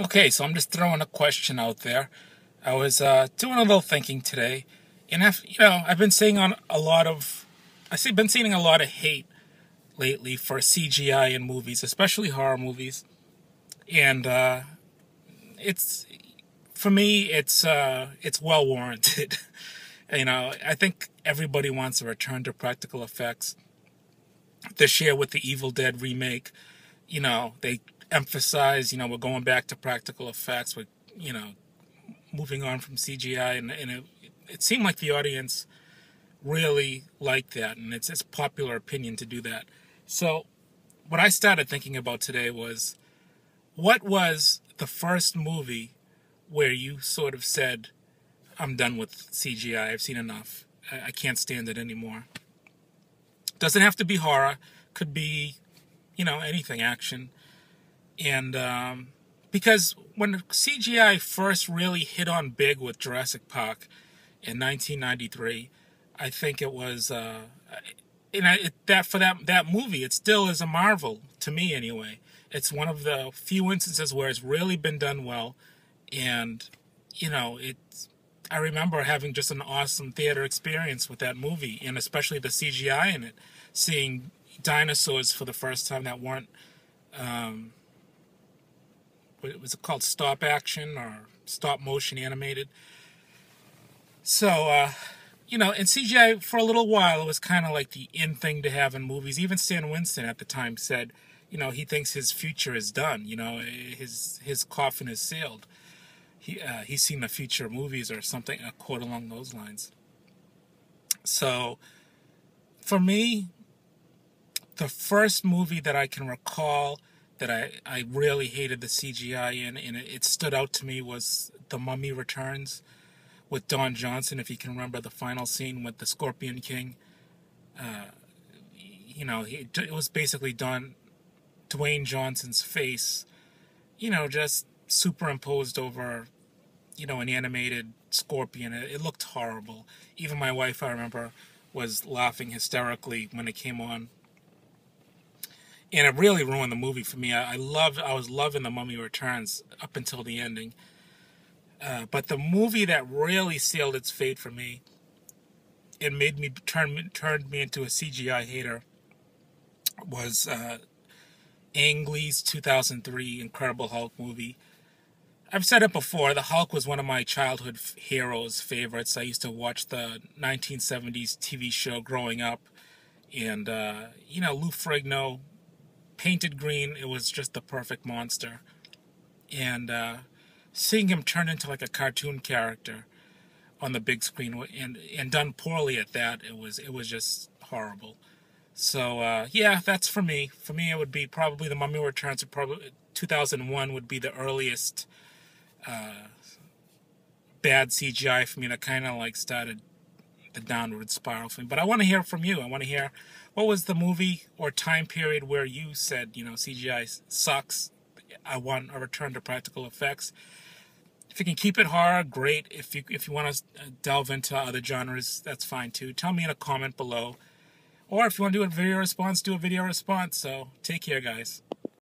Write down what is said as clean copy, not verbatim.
Okay, so I'm just throwing a question out there. I was doing a little thinking today, and I've been seeing been seeing a lot of hate lately for CGI in movies, especially horror movies, and it's for me, it's well warranted. I think everybody wants a return to practical effects. This year with the Evil Dead remake, they emphasize, we're going back to practical effects. We're, moving on from CGI, and it seemed like the audience really liked that, and it's popular opinion to do that. So, what I started thinking about today was, what was the first movie where you sort of said, I'm done with CGI, I've seen enough, I can't stand it anymore? Doesn't have to be horror, could be, anything, action. And because when CGI first really hit on big with Jurassic Park in 1993, I think it was, that movie, it still is a marvel to me anyway. It's one of the few instances where it's really been done well, and I remember having just an awesome theater experience with that movie, and especially the CGI in it, seeing dinosaurs for the first time that weren't, what was it called, stop action or stop motion animated. So, and CGI for a little while, it was kind of like the in thing to have in movies. Even Stan Winston at the time said, he thinks his future is done. His coffin is sealed. He's seen the future movies or something, a quote along those lines. So, for me, the first movie that I can recall that I really hated the CGI in, and it stood out to me, was The Mummy Returns with Don Johnson, if you can remember the final scene with the Scorpion King. It was basically Dwayne Johnson's face, just superimposed over, an animated scorpion. It looked horrible. Even my wife, I remember, was laughing hysterically when it came on. And it really ruined the movie for me. I was loving The Mummy Returns up until the ending. But the movie that really sealed its fate for me, it made me turned me into a CGI hater, was Ang Lee's 2003 Incredible Hulk movie. I've said it before, the Hulk was one of my childhood heroes' favorites. I used to watch the 1970s TV show growing up. And, Lou Ferrigno, painted green, it was just the perfect monster. And seeing him turn into like a cartoon character on the big screen, and done poorly at that, it was just horrible. So that's for me. For me, it would be probably The Mummy Returns. Probably 2001 would be the earliest bad CGI for me that kind of like started the downward spiral for me. But I want to hear from you. I want to hear, what was the movie or time period where you said, CGI sucks, I want a return to practical effects? If you can keep it horror, great. If you want to delve into other genres, that's fine too. Tell me in a comment below. Or if you want to do a video response, do a video response. So take care, guys.